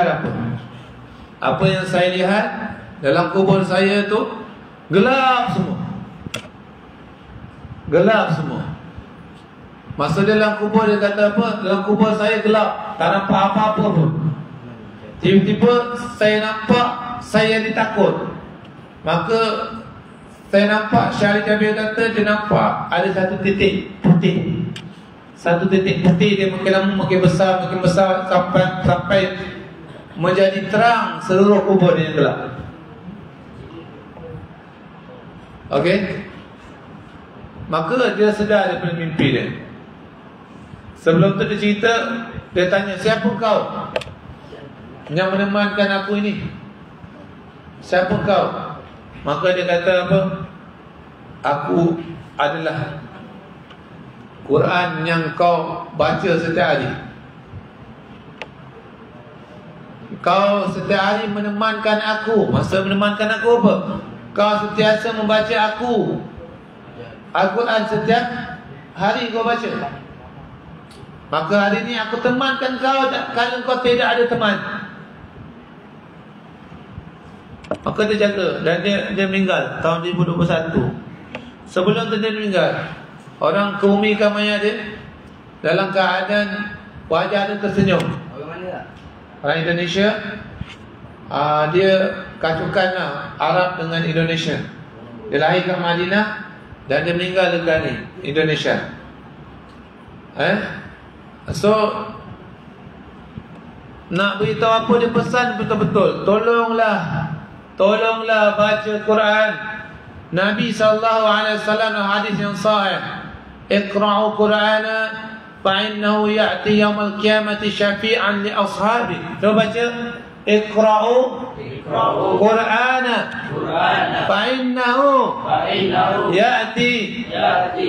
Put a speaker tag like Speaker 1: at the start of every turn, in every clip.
Speaker 1: apa? Apa yang saya lihat dalam kubur saya tu gelap semua. Gelap semua. Masa dalam kubur dia kata apa? Dalam kubur saya gelap, tak nampak apa-apa pun. Tiba-tiba saya nampak saya ditakut. Maka saya nampak Syarif Kabir kata dia nampak ada satu titik putih. Satu titik putih dia makin lama makin besar sampai menjadi terang seluruh kubur dia gelap. Okey. Maka dia sedar daripada mimpi dia. Sebelum tu dia cerita, dia tanya, siapa kau yang menemankan aku ini? Siapa kau? Maka dia kata apa? Aku adalah Quran yang kau baca setiap hari. Kau setiap hari menemankan aku. Maksud menemankan aku apa? Kau sentiasa membaca aku. Al-Quran setiap hari kau baca. Maka hari ini aku temankan kau kalau kau tidak ada teman. Maka dia jaga. Dan dia meninggal tahun 2021. Sebelum tu dia meninggal, orang kebumikan mayat dia dalam keadaan wajah dia tersenyum.
Speaker 2: Orang mana tak?
Speaker 1: Orang Indonesia. Dia kacukan lah Arab dengan Indonesia. Dia lahir kat Madinah dan dia meninggal dekat ni, Indonesia. So nak beritahu apa dia pesan betul-betul. Tolonglah baca Quran. Nabi SAW hadis yang sahih, Iqra'u Qur'ana fa'innahu ya'ti yawmal qiyamati syafi'an li ashabi. Coba baca, Iqra'u Qur'ana fa'innahu ya'ti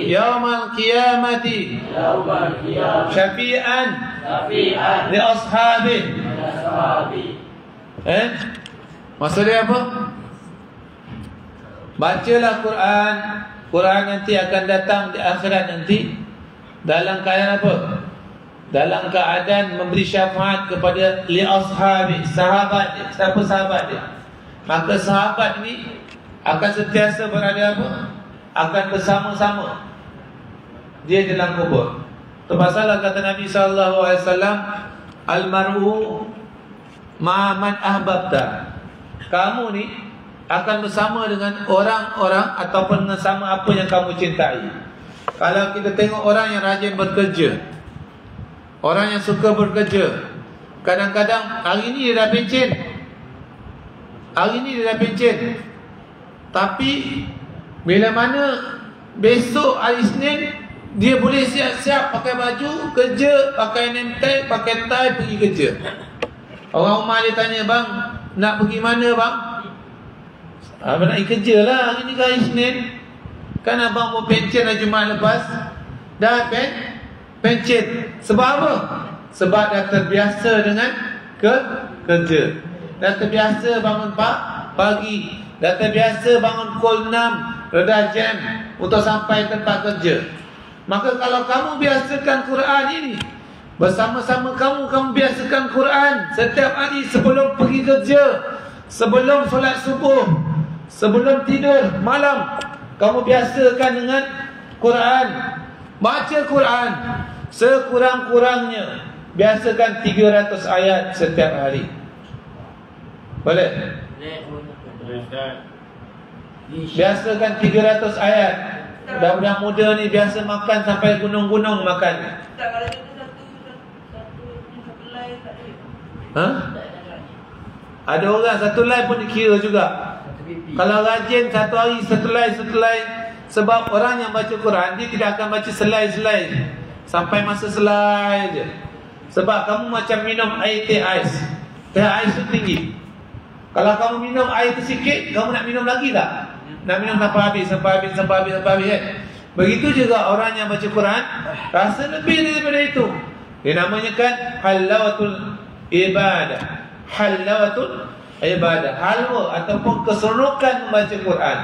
Speaker 1: yawmal qiyamati syafi'an li ashabi. Maksudnya apa? Bacalah Quran. Quran nanti akan datang di akhirat nanti dalam keadaan apa? Dalam keadaan memberi syafaat kepada li ashabi, sahabat dia. Siapa sahabat dia? Maka sahabat ni akan sentiasa berada apa? Akan bersama-sama dia dalam kubur. Tu pasal kata Nabi SAW, al-mar'u ma'aman ahbabta. Kamu ni akan bersama dengan orang-orang ataupun dengan sama apa yang kamu cintai. Kalau kita tengok orang yang rajin bekerja, orang yang suka bekerja, kadang-kadang hari ni dia dah pencen, tapi bila mana besok hari Isnin, dia boleh siap-siap pakai baju kerja, pakai name tag, pakai tie, pergi kerja. Orang rumah dia tanya, bang, nak pergi mana bang? Abang nak pergi kerja lah, hari ni hari Isnin. Kan abang mau pencen lah Jumaat lepas. Dah pencen. Sebab apa? Sebab dah terbiasa dengan kerja. Dah terbiasa bangun pagi. Dah terbiasa bangun pukul 6, redah jam untuk sampai tempat kerja. Maka kalau kamu biasakan Quran ini, bersama-sama kamu biasakan Quran setiap hari sebelum pergi kerja, sebelum solat subuh, sebelum tidur malam, kamu biasakan dengan Quran. Baca Quran sekurang-kurangnya, biasakan 300 ayat setiap hari. Boleh? Biasakan 300 ayat. Budak-budak muda ni biasa makan sampai gunung-gunung makan.
Speaker 2: Tak, kalau kita satu line tak
Speaker 1: ada. Ada orang satu line pun dikira juga. Kalau rajin satu hari satu line. Sebab orang yang baca Quran, dia tidak akan baca selai-selai sampai masa selai je. Sebab kamu macam minum air teh ais. Teh ais tu tinggi. Kalau kamu minum air tu sikit, kamu nak minum lagi tak? Nak minum sampai habis kan? Begitu juga orang yang baca Quran, rasa lebih daripada itu. Dia namanya kan halawatul ibadah. Halawatul ibadah, halwa ataupun keseronokan membaca Quran.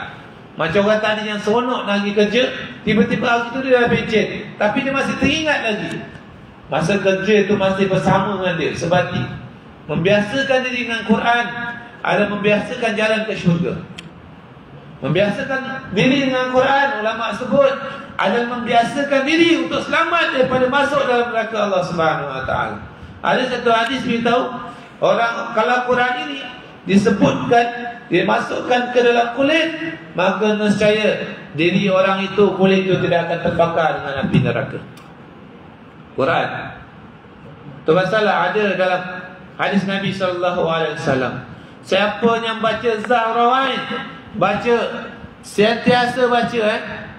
Speaker 1: Macam orang tadi yang seronok nak pergi kerja, tiba-tiba hari tu dia dah pencen, tapi dia masih teringat lagi masa kerja tu, masih bersama dengan dia sebati. Membiasakan diri dengan Quran adalah membiasakan jalan ke syurga. Membiasakan diri dengan Quran, ulama sebut, adalah membiasakan diri untuk selamat daripada masuk dalam neraka Allah Subhanahu Wa Taala. Ada satu hadis beritahu, orang kalau Quran ini disebutkan, dimasukkan ke dalam kulit, maka nescaya diri orang itu, kulit itu tidak akan terbakar dengan api neraka. Quran. Itu masalah ada dalam hadis Nabi SAW. Siapa yang baca Zahrawain, baca, sentiasa baca,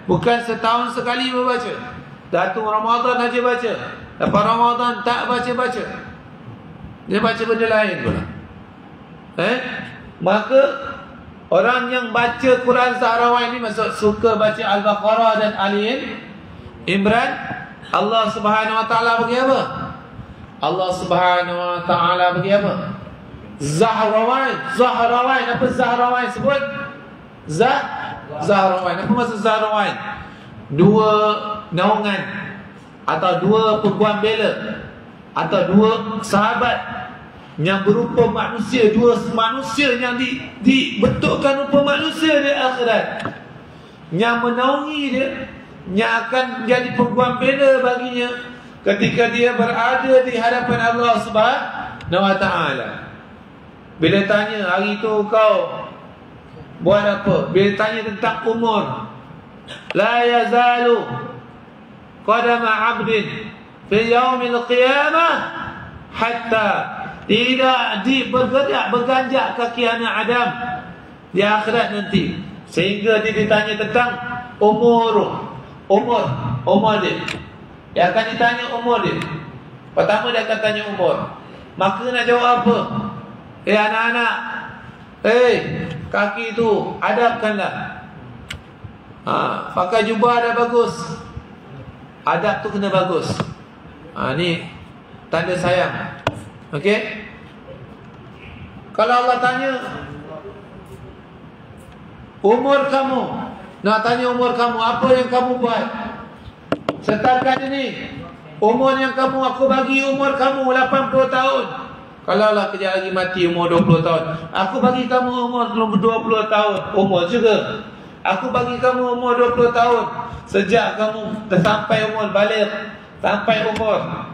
Speaker 1: bukan setahun sekali membaca. Datang Ramadan saja baca, lepas Ramadan tak baca-baca, dia baca benda lain pula. Maka orang yang baca Quran Zahrawain ini maksud suka baca Al-Baqarah dan Ali Imran, Allah Subhanahu Wa Taala bagi apa? Allah Subhanahu Wa Taala bagi apa? Zahrawain. Zahrawain. Apa Zahrawain sebut? Zahrawain. Apa maksud Zahrawain? Dua naungan, atau dua perempuan bela, atau dua sahabat yang berupa manusia, dua manusia yang dibentukkan rupa manusia di akhirat, yang menaungi dia, yang akan menjadi perempuan bela baginya ketika dia berada di hadapan Allah Subhanahu Wa Taala. Bila tanya, hari itu kau buat apa? Bila tanya tentang umur, la yazalu qadama 'abdin fi yaumil qiyamah hatta, tidak berganjak kaki anak Adam di akhirat nanti, sehingga dia ditanya tentang umur dia. Dia akan ditanya umur dia. Pertama dia akan tanya umur. Maka nak jawab apa? Anak-anak, kaki itu adabkanlah. Pakai jubah dah bagus, adab tu kena bagus. Ni tanda sayang. Okey. Kalau Allah tanya umur kamu, nak tanya umur kamu, apa yang kamu buat setakat ini? Umur yang kamu, aku bagi umur kamu 80 tahun. Kalau Allah kejap lagi mati umur 20 tahun, aku bagi kamu umur 20 tahun. Umur juga, aku bagi kamu umur 20 tahun. Sejak kamu sampai umur balik, sampai umur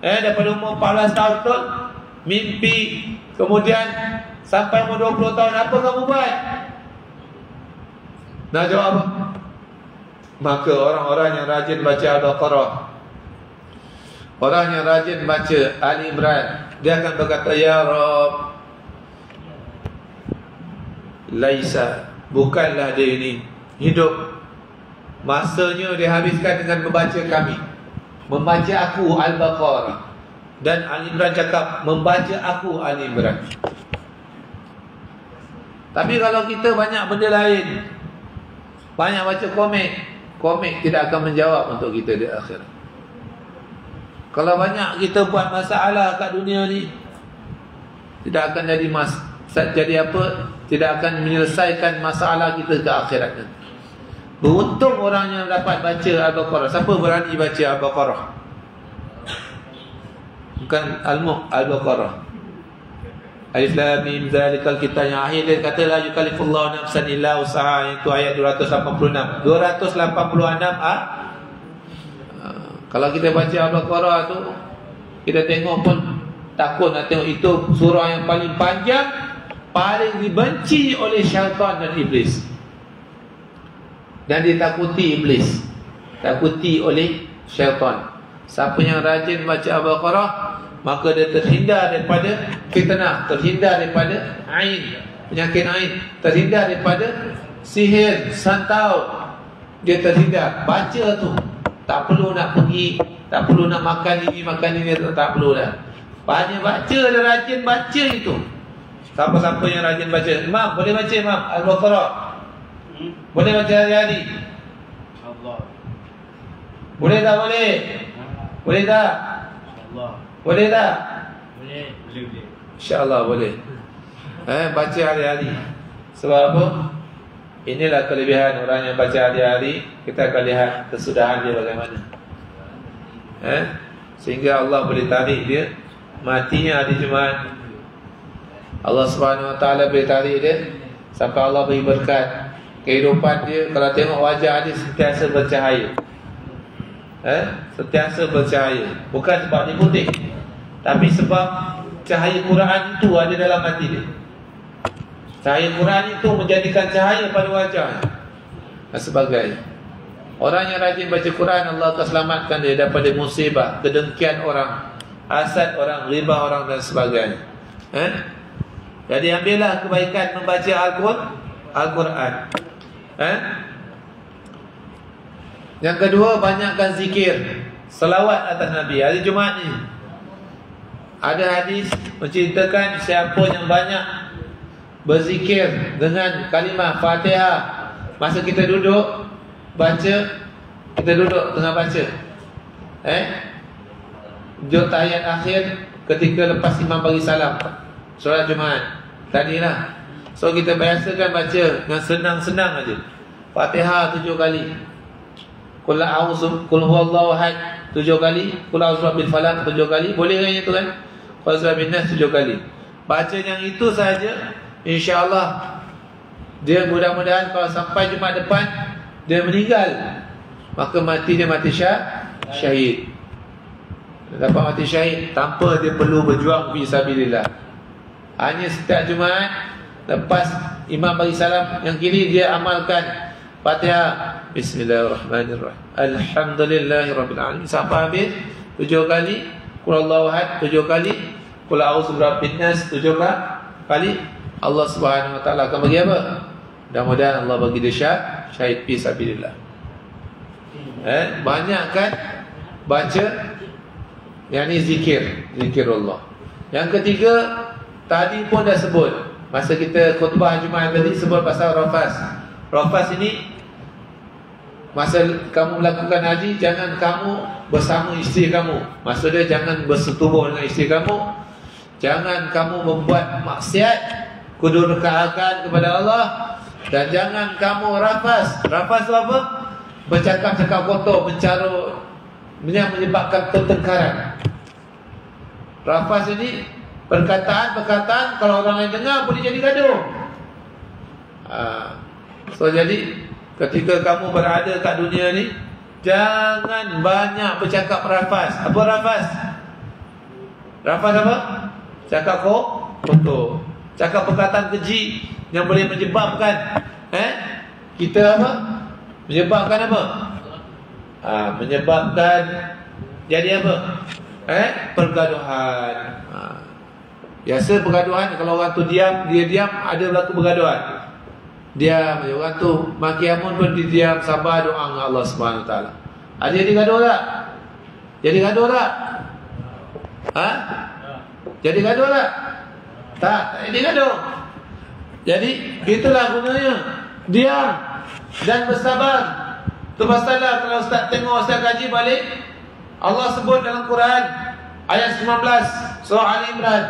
Speaker 1: daripada umur 14 tahun tu mimpi, kemudian sampai umur 20 tahun, apa kamu buat? Nak jawab apa? Maka orang-orang yang rajin baca Al-Baqarah, orang yang rajin baca Ali Imran, dia akan berkata, ya Rabb, laisa, bukanlah dia ini hidup, masanya dihabiskan dengan membaca kami, membaca aku Al-Baqarah. Dan Ali Imran cakap, membaca aku Ali Imran. Tapi kalau kita banyak benda lain, banyak baca komik tidak akan menjawab untuk kita di akhirat. Kalau banyak kita buat masalah kat dunia ni, tidak akan jadi apa? Tidak akan menyelesaikan masalah kita ke akhirat nanti. Beruntung orang yang dapat baca Al-Baqarah. Siapa berani baca Al-Baqarah? Bukan Al-Baqarah. Alif Lam Mim zalikal kitab, yang akhir dia kata la yukallifullahu nafsan illa usaha, itu ayat 286. 286 kalau kita baca Al-Baqarah tu, kita tengok pun takut nak tengok. Itu surah yang paling panjang, paling dibenci oleh syaitan dan iblis, dan ditakuti iblis, takuti oleh syaitan. Siapa yang rajin baca Al-Baqarah, maka dia terhindar daripada fitnah, terhindar daripada ain, penyakit ain, terhindar daripada sihir, santau. Dia terhindar. Baca tu, tak perlu nak pergi, tak perlu nak makan ini tak perlu dah. Banyak baca, dah rajin baca itu. Siapa-siapa yang rajin baca, Imam boleh baca Imam Al-Baqarah? Boleh baca hari-hari? Allah. Boleh tak boleh? Boleh tak? Allah. Boleh tak? Boleh. InsyaAllah boleh. Baca hari-hari. Sebab apa? Inilah kelebihan orang yang baca hari-hari. Kita akan lihat kesudahan dia bagaimana. Sehingga Allah boleh tarik dia. Matinya hari Jumaat, Allah Subhanahu Wa Taala boleh tarik dia sampai Allah beri berkat. Kehidupan dia, kalau tengok wajah dia sentiasa bercahaya. Sentiasa bercahaya. Bukan sebab dia putih, tapi sebab cahaya Quran itu ada dalam hati dia. Cahaya Quran itu menjadikan cahaya pada wajah dan sebagainya. Orang yang rajin baca Quran, Allah akan selamatkan dia daripada musibah, kedengkian orang, hasad orang, riba orang dan sebagainya. Jadi ambillah kebaikan membaca Al-Quran. Yang kedua, banyakkan zikir, selawat atas Nabi. Hari Jumaat ni ada hadis menceritakan siapa yang banyak berzikir dengan kalimah Fatihah masa kita duduk baca, kita duduk tengah baca, jut ayat akhir ketika lepas imam bagi salam solat Jumaat tadilah. So kita biasakan baca dengan senang-senang aja. Fatihah 7 kali, Qul a'udzu, Qul huwallahu ahad 7 kali, Qul a'udzu birabbil falaq 7 kali. Boleh kan itu kan? Qul a'udzu birabbin nas 7 kali. Baca yang itu saja, insya-Allah dia mudah-mudahan kalau sampai Jumaat depan dia meninggal, maka mati dia mati syahid. Dia dapat mati syahid tanpa dia perlu berjuang fi sabilillah. Hanya setiap Jumaat lepas imam bagi salam yang kiri dia amalkan Fatihah, Bismillahirrahmanirrahim, Alhamdulillahirabbil alamin sampai habis 7 kali, Qul huwallahu ahad 7 kali, Qul a'udzu birabbin nas 7 kali. Allah Subhanahu Wa Taala akan bagi apa? Mudah-mudahan Allah bagi dia syahid fi sabilillah. Banyakkan baca yang ni zikir Allah. Yang ketiga, tadi pun dah sebut masa kita khutbah Jumaat tadi, sebut pasal rafas. Rafas ini masa kamu melakukan haji, jangan kamu bersama isteri kamu. Maksudnya jangan bersetubuh dengan isteri kamu. Jangan kamu membuat maksiat, kedurhakaan kepada Allah. Dan jangan kamu rafas. Rafas itu apa? Bercakap-cakap kotor, mencarut, yang menyebabkan pertengkaran. Rafas ini perkataan-perkataan kalau orang lain dengar boleh jadi gaduh. So jadi ketika kamu berada kat dunia ni, jangan banyak bercakap rafas. Apa rafas? Rafas apa? Cakap kotor, cakap perkataan keji yang boleh menyebabkan kita apa? Menyebabkan apa? Menyebabkan jadi apa? Pergaduhan. Biasa pergaduhan kalau orang tu diam, dia diam, ada berlaku pergaduhan. Diam, orang tu maki amun pun dia diam, sabar, doa dengan Allah Subhanahu Wa Taala. Ada jadi gaduh tak? Jadi gaduh tak? Jadi gaduh tak? Tak jadi gaduh. Jadi itulah gunanya diam dan bersabar. Tu pasallah kalau ustaz tengok, ustaz kaji balik, Allah sebut dalam Quran ayat 19 surah Ali Imran,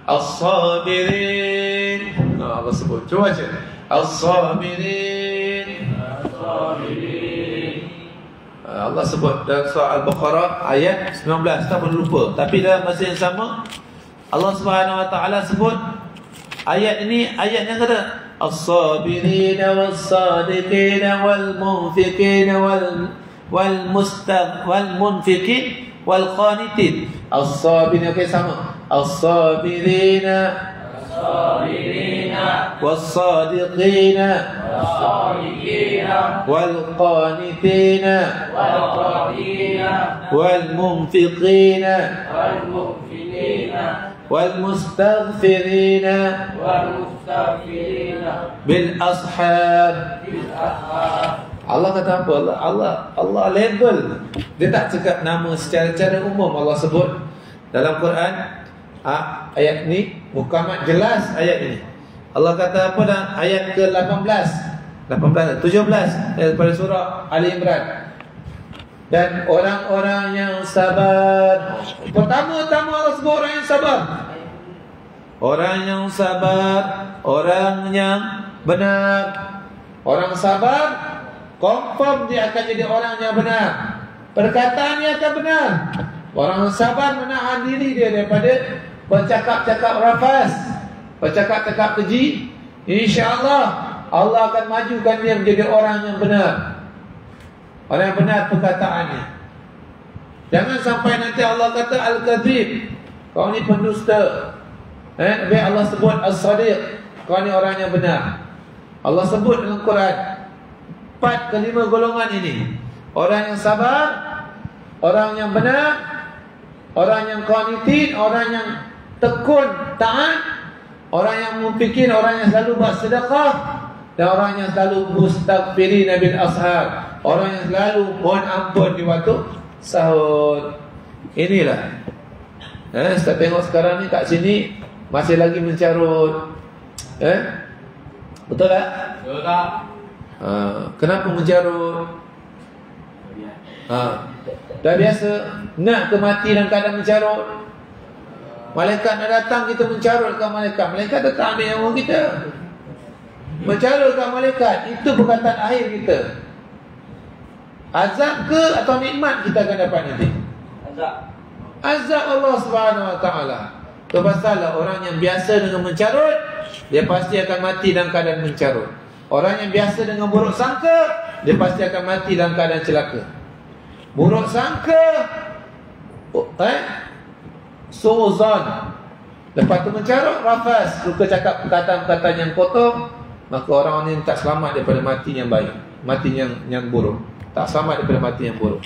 Speaker 1: As-sabirin. Allah sebut. Cuba baca. As-sabirin. Allah sebut dalam surah Al-Baqarah ayat 19. Tak perlu lupa. Tapi dalam masa yang sama Allah Subhanahu Wa Taala sebut ayat ini, ayat yang kata As-sabirin was-sadiqin wal-munfiqin wal-munfiqin wal-qanitin. As-sabirin, okey sama. As-sabirin was-sadiqin wal-qanitin wal-munfiqin wal-mustaghfirin bil-ashar. Allah kata apa? Allah label. Dia tak cakap nama secara umum. Allah sebut dalam Quran ayat ni mukamat jelas ayat ini. Allah kata apa dalam ayat ke-17 daripada surah Ali Imran. Dan orang-orang yang sabar. Pertama-tama Allah sebut orang yang sabar. Orang yang sabar, orang yang benar. Orang sabar confirm dia akan jadi orang yang benar. Perkataannya akan benar. Orang sabar menahan diri dia daripada bercakap-cakap rafas. bercakap-cakap keji, insya-Allah Allah akan majukan dia menjadi orang yang benar. Orang yang benar perkataannya. Jangan sampai nanti Allah kata al-kadzib, kau ni pendusta. Nabi Allah sebut as-sadiq, kau ni orang yang benar. Allah sebut dalam Quran 4 ke 5 golongan ini. Orang yang sabar, orang yang benar, orang yang qanitin, orang yang tekun taat, orang yang mufikin, orang yang selalu buat sedekah, dan orang yang selalu mustaghfirin bil ashar, orang yang selalu mohon ampun di waktu sahur. Inilah. Saya tengok sekarang ni kat sini masih lagi mencarut. Betul tak?
Speaker 3: Betul tak?
Speaker 1: Kenapa mencarut? Dah biasa nak ke mati dalam keadaan mencarut. Malaikat nak datang, kita mencarut kat malaikat. Malaikat datang ambil nyawa kita. Mencarut kat malaikat, itu perkataan akhir kita. Azab ke atau nikmat kita akan dapat nanti?
Speaker 3: Azab.
Speaker 1: Azab Allah Subhanahu Wa Taala. Itu pasal orang yang biasa dengan mencarut, dia pasti akan mati dalam keadaan mencarut. Orang yang biasa dengan buruk sangka, dia pasti akan mati dalam keadaan celaka. Buruk sangka, suuzon. Lepas tu mencarut, rafas, suka cakap perkataan-perkataan yang kotor, maka orang ni tak selamat daripada mati yang baik, mati yang buruk. Tak selamat daripada mati yang buruk.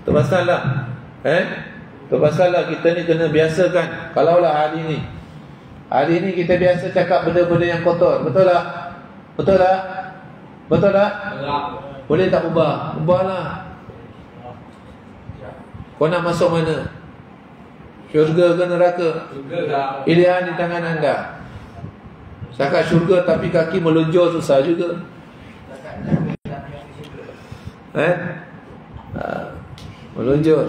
Speaker 1: Itu pasal lah, itu pasal lah kita ni kena biasakan. Kalaulah hari ni kita biasa cakap benda-benda yang kotor, betul tak? Betul tak? Betul tak? Boleh tak ubah? Ubahlah. Kau nak masuk mana? Syurga ke neraka?
Speaker 3: Syurga.
Speaker 1: Pilihan di tangan anda. Cakap syurga tapi kaki melunjur susah juga. Melunjur.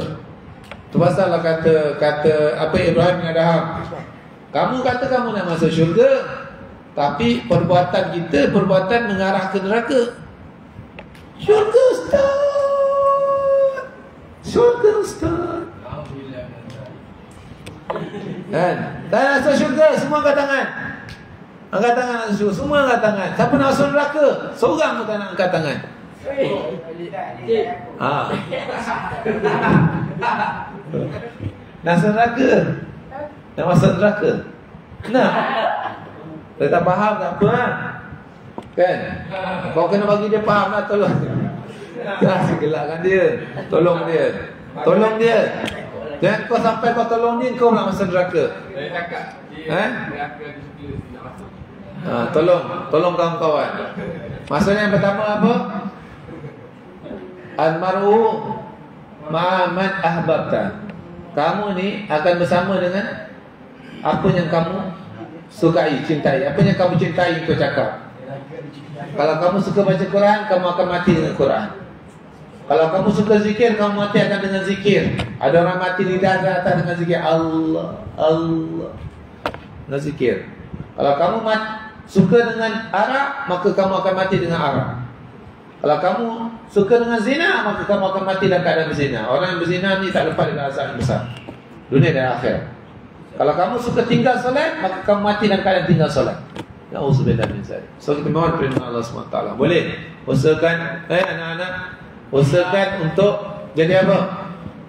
Speaker 1: Itu pasal lah kata apa Ibrahim bin Adham. Kamu kata kamu nak masuk syurga, tapi perbuatan kita perbuatan mengarah ke neraka. Syurga Ustaz. Syurga Ustaz. Kan? Tak nak masuk syurga, semua angkat tangan. Angkat tangan nak masuk, semua angkat tangan. Siapa nak masuk neraka? Seorang pun tak nak angkat tangan. Nak masuk neraka? Nak masuk neraka? Nak? Dia tak faham tak apa lah. Kan? Kau kena bagi dia faham lah, tolong. Jangan gelakkan dia. Tolong dia. Tolong dia. Jangan kau sampai kau tolong dia, kau nak masuk neraka. Tolong kawan-kawan. Maksudnya yang pertama apa? Al-mar'u ma'aman ahbabta. Kamu ni akan bersama dengan apa yang kamu sukai, cintai. Apa yang kamu cintai itu cakap. Kalau kamu suka baca Quran, kamu akan mati dengan Quran. Kalau kamu suka zikir, kamu mati akan dengan zikir. Ada orang mati di darat dengan zikir Allah, Allah, dengan zikir. Kalau kamu suka dengan arak, maka kamu akan mati dengan arak. Kalau kamu suka dengan zina, maka kamu akan mati dalam keadaan berzina. Orang yang berzina ni tak lepas dari azab yang besar, dunia dan akhirat. Kalau kamu suka tinggal solat, maka kamu mati dalam keadaan tinggal solat. Na'udzubillah min dzalik. So kita mohon perlindungan Allah SWT. Boleh usahakan anak-anak, usahakan untuk jadi apa?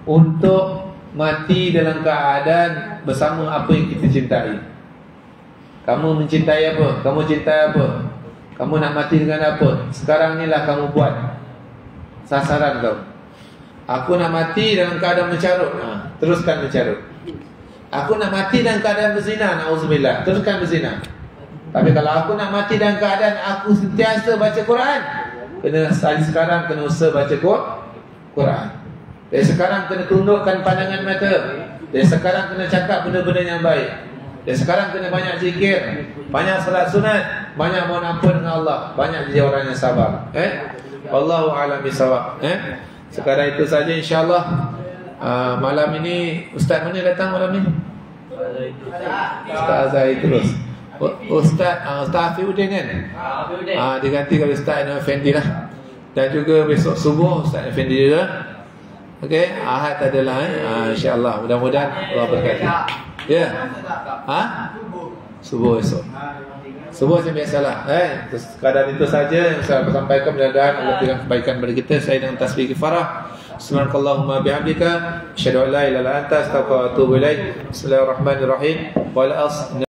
Speaker 1: Untuk mati dalam keadaan bersama apa yang kita cintai. Kamu mencintai apa? Kamu cintai apa? Kamu nak mati dengan apa? Sekarang inilah kamu buat sasaran kau. Aku nak mati dalam keadaan mencarut, teruskan mencarut. Aku nak mati dalam keadaan berzina, na'udzubillah, teruskan berzina. Tapi kalau aku nak mati dalam keadaan aku sentiasa baca Quran, kena sekarang kena usaha baca Quran. Dari sekarang kena tundukkan pandangan mata. Dari sekarang kena cakap benda-benda yang baik. Dari sekarang kena banyak zikir, banyak salat sunat, banyak mohon ampun dengan Allah, banyak jadi orang yang sabar. Wallahu a'lam bishawab. Sekarang itu saja insya-Allah. Malam ini ustaz mana datang malam ni? Ustaz Azhar terus. Ustaz Afiuddin kan? Diganti kalau Ustaz Effendi lah. Dan juga besok subuh Ustaz Effendi juga. Okey, Ahad adalah insya-Allah. Mudah-mudahan Allah berkati. Ya. Subuh esok. Subuh macam biasalah. Sekadar itu saja yang saya sampaikan. Mudah-mudahan Allah berikan kebaikan kepada kita. Saya dengan tasbih kifarah. Subhanakallahumma bihamdika asyhadu an la ilaha illa anta astaghfiruka wa atubu ilaik. Bismillahirrahmanirrahim. Wa la